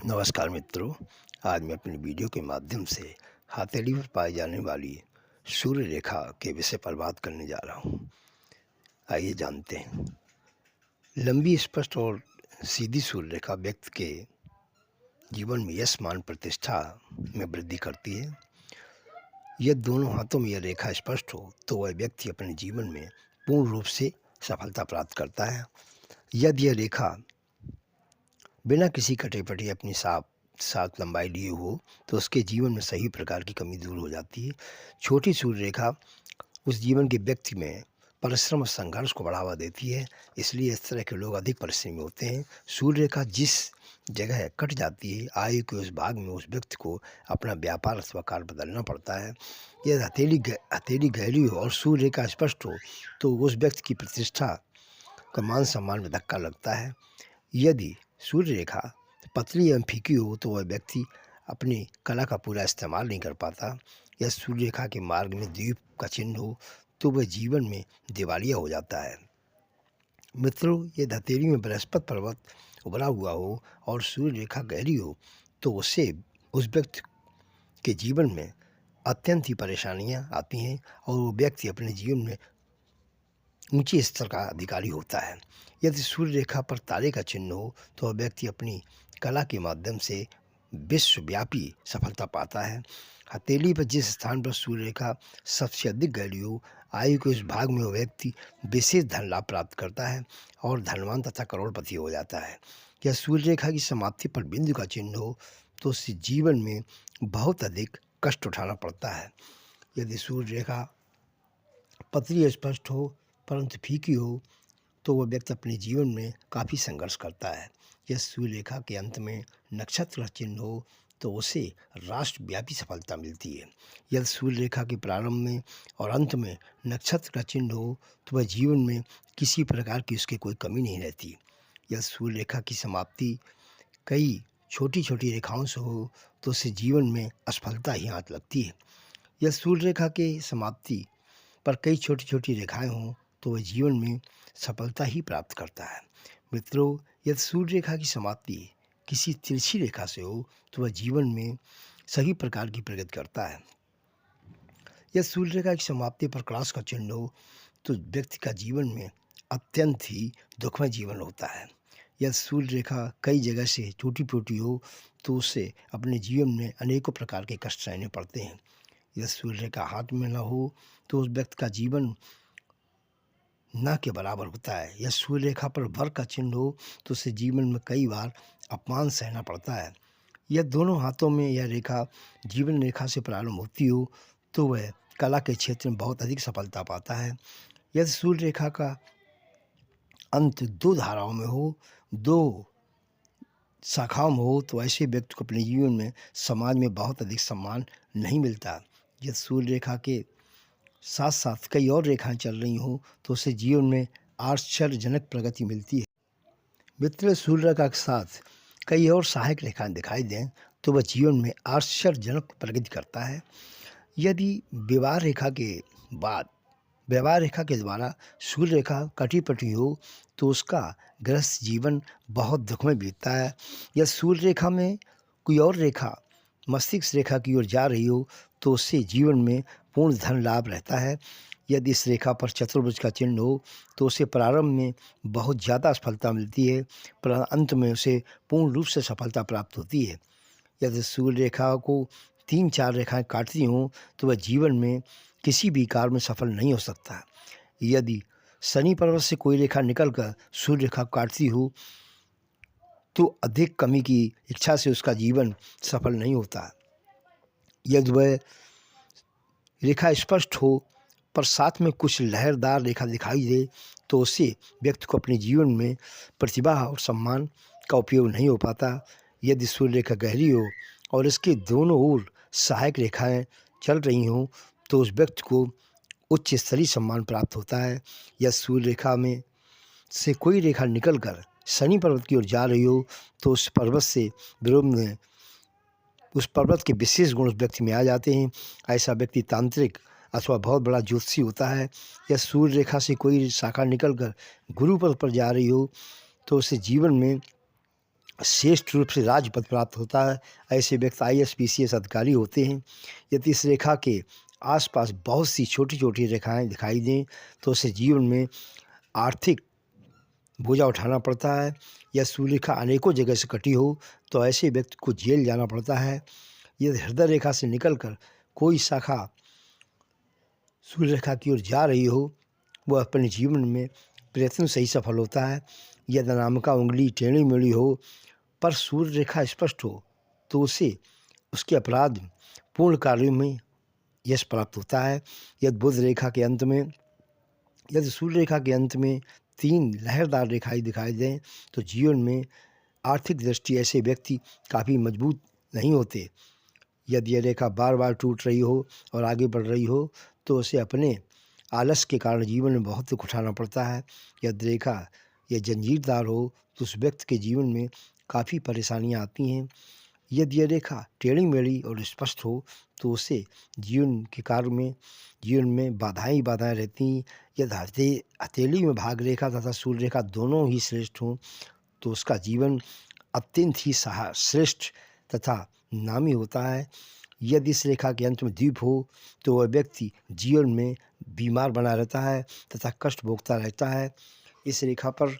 नमस्कार मित्रों। आज मैं अपनी वीडियो के माध्यम से हथेली पर पाई जाने वाली सूर्य रेखा के विषय पर बात करने जा रहा हूँ। आइए जानते हैं। लंबी, स्पष्ट और सीधी सूर्य रेखा व्यक्ति के जीवन में यश, मान, प्रतिष्ठा में वृद्धि करती है। यदि दोनों हाथों में यह रेखा स्पष्ट हो तो वह व्यक्ति अपने जीवन में पूर्ण रूप से सफलता प्राप्त करता है। यदि यह रेखा बिना किसी कटे-पटे अपनी साथ लंबाई लिए हो तो उसके जीवन में सभी प्रकार की कमी दूर हो जाती है। छोटी सूर्य रेखा उस जीवन के व्यक्ति में परिश्रम और संघर्ष को बढ़ावा देती है, इसलिए इस तरह के लोग अधिक परिश्रमी होते हैं। सूर्य रेखा जिस जगह कट जाती है, आयु के उस भाग में उस व्यक्ति को अपना व्यापार अथवा कार्य बदलना पड़ता है। यदि हथेली गहरी हो और सूर्य रेखा स्पष्ट हो तो उस व्यक्ति की प्रतिष्ठा का मान सम्मान में धक्का लगता है। यदि सूर्य रेखा पतली एवं फीकी हो तो वह व्यक्ति अपनी कला का पूरा इस्तेमाल नहीं कर पाता। या सूर्य रेखा के मार्ग में द्वीप का चिन्ह हो तो वह जीवन में दिवालिया हो जाता है। मित्रों, यदि हथेली में बृहस्पति पर्वत उभरा हुआ हो और सूर्य रेखा गहरी हो तो उससे उस व्यक्ति के जीवन में अत्यंत ही परेशानियां आती हैं और वो व्यक्ति अपने जीवन में ऊंचे स्तर का अधिकारी होता है। यदि सूर्य रेखा पर तारे का चिन्ह हो तो वह व्यक्ति अपनी कला के माध्यम से विश्वव्यापी सफलता पाता है। हथेली पर जिस स्थान पर सूर्य रेखा सबसे अधिक गहरी हो, आयु के उस भाग में वह व्यक्ति विशेष धन लाभ प्राप्त करता है और धनवान तथा करोड़पति हो जाता है। यह सूर्य रेखा की समाप्ति पर बिंदु का चिन्ह हो तो उससे जीवन में बहुत अधिक कष्ट उठाना पड़ता है। यदि सूर्य रेखा पतली स्पष्ट हो परंतु फीकी हो तो वह व्यक्ति अपने जीवन में काफ़ी संघर्ष करता है। यह सूर्य रेखा के अंत में नक्षत्र का चिन्ह हो तो उसे राष्ट्रव्यापी सफलता मिलती है। यदि सूर्य रेखा के प्रारंभ में और अंत में नक्षत्र का चिन्ह हो तो वह जीवन में किसी प्रकार की उसकी कोई कमी नहीं रहती। यदि सूर्य रेखा की समाप्ति कई छोटी छोटी रेखाओं से हो तो उससे जीवन में असफलता ही हाथ लगती है। यह सूर्य रेखा के समाप्ति पर कई छोटी छोटी रेखाएं हों तो वह जीवन में सफलता ही प्राप्त करता है। मित्रों, यदि सूर्य रेखा की समाप्ति किसी तिरछी रेखा से हो तो वह जीवन में सभी प्रकार की प्रगति करता है। यदि सूर्य रेखा की समाप्ति पर क्रॉस का चिन्ह हो तो व्यक्ति का जीवन में अत्यंत ही दुखमय जीवन होता है। यदि सूर्य रेखा कई जगह से टूटी फूटी हो तो उसे अपने जीवन में अनेकों प्रकार के कष्ट सहने पड़ते हैं। यदि सूर्य रेखा हाथ में न हो तो उस व्यक्ति का जीवन न के बराबर होता है। यह सूर्य रेखा पर वर्ग का चिन्ह हो तो उसे जीवन में कई बार अपमान सहना पड़ता है। यह दोनों हाथों में यह रेखा जीवन रेखा से प्रारंभ होती हो तो वह कला के क्षेत्र में बहुत अधिक सफलता पाता है। यदि सूर्य रेखा का अंत दो धाराओं में हो, दो शाखाओं में हो तो ऐसे व्यक्ति को अपने जीवन में समाज में बहुत अधिक सम्मान नहीं मिलता। यदि सूर्य रेखा के साथ साथ कई और रेखाएं चल रही हों तो उसे जीवन में आश्चर्यजनक प्रगति मिलती है। मित्र, सूर्य रेखा के साथ कई और सहायक रेखाएं दिखाई दें तो वह जीवन में आश्चर्यजनक प्रगति करता है। यदि विवाह रेखा के द्वारा सूर्य रेखा कटी पटी हो तो उसका गृहस्थ जीवन बहुत दुखमय बीतता है। या सूर्य रेखा में कोई और रेखा मस्तिष्क रेखा की ओर जा रही हो तो उससे जीवन में पूर्ण धन लाभ रहता है। यदि इस रेखा पर चतुर्भुज का चिन्ह हो तो उसे प्रारंभ में बहुत ज़्यादा सफलता मिलती है पर अंत में उसे पूर्ण रूप से सफलता प्राप्त होती है। यदि सूर्य रेखा को 3-4 रेखाएं काटती हों तो वह जीवन में किसी भी कार्य में सफल नहीं हो सकता। यदि शनि पर्वत से कोई रेखा निकलकर सूर्य रेखा काटती हो तो अधिक कमी की इच्छा से उसका जीवन सफल नहीं होता। यदि वह रेखा स्पष्ट हो पर साथ में कुछ लहरदार रेखा दिखाई दे तो उससे व्यक्ति को अपने जीवन में प्रतिभा और सम्मान का उपयोग नहीं हो पाता। यदि सूर्य रेखा गहरी हो और इसके दोनों ओर सहायक रेखाएं चल रही हों तो उस व्यक्ति को उच्च स्तरीय सम्मान प्राप्त होता है। यह सूर्य रेखा में से कोई रेखा निकलकर शनि पर्वत की ओर जा रही हो तो उस पर्वत से विरोध में उस पर्वत के विशेष गुण उस व्यक्ति में आ जाते हैं। ऐसा व्यक्ति तांत्रिक अथवा बहुत बड़ा ज्योतिषी होता है। या सूर्य रेखा से कोई शाखा निकलकर गुरु पद पर जा रही हो तो उसे जीवन में श्रेष्ठ रूप से राज्य पद प्राप्त होता है। ऐसे व्यक्ति IAS PCS अधिकारी होते हैं। यदि इस रेखा के आसपास बहुत सी छोटी छोटी रेखाएं दिखाई दें तो उसे जीवन में आर्थिक बोझा उठाना पड़ता है। यह सूर्यरेखा अनेकों जगह से कटी हो तो ऐसे व्यक्ति को जेल जाना पड़ता है। यदि हृदय रेखा से निकलकर कोई शाखा सूर्य रेखा की ओर जा रही हो वह अपने जीवन में प्रयत्न से ही सफल होता है। यदि अनामिका उंगली टेढ़ी मेढ़ी हो पर सूर्य रेखा स्पष्ट हो तो उसे उसके अपराध पूर्ण कार्यों में यश प्राप्त होता है। यदि बुध रेखा के अंत में यदि सूर्य रेखा के अंत में 3 लहरदार रेखाएं दिखाई दें तो जीवन में आर्थिक दृष्टि ऐसे व्यक्ति काफ़ी मजबूत नहीं होते। यदि यह रेखा बार बार टूट रही हो और आगे बढ़ रही हो तो उसे अपने आलस के कारण जीवन में बहुत दुख उठाना पड़ता है। यदि रेखा यह जंजीरदार हो तो उस व्यक्ति के जीवन में काफ़ी परेशानियां आती हैं। यदि यह रेखा टेढ़ी मेढ़ी और स्पष्ट हो तो उसे जीवन के कार्य में जीवन में बाधाएं ही बाधाएं रहती हैं। यदि हथेली में भाग रेखा तथा सूर्य रेखा दोनों ही श्रेष्ठ हों तो उसका जीवन अत्यंत ही श्रेष्ठ तथा नामी होता है। यदि इस रेखा के अंत में द्वीप हो तो वह व्यक्ति जीवन में बीमार बना रहता है तथा कष्ट भोगता रहता है। इस रेखा पर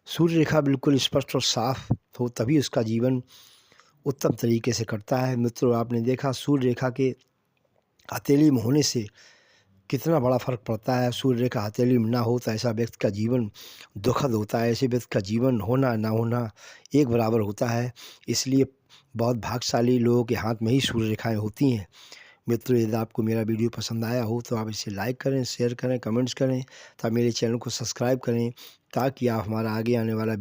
सूर्य रेखा बिल्कुल स्पष्ट और साफ हो तभी उसका जीवन उत्तम तरीके से कटता है। मित्रों, आपने देखा सूर्य रेखा के हथेली में होने से कितना बड़ा फर्क पड़ता है। सूर्य रेखा हथेली में ना हो तो ऐसा व्यक्ति का जीवन दुखद होता है। ऐसे व्यक्ति का जीवन होना ना होना एक बराबर होता है। इसलिए बहुत भाग्यशाली लोगों के हाथ में ही सूर्य रेखाएं होती हैं। मित्रों, यदि आपको मेरा वीडियो पसंद आया हो तो आप इसे लाइक करें, शेयर करें, कमेंट्स करें तथा मेरे चैनल को सब्सक्राइब करें ताकि आप हमारा आगे आने वाला वीडियो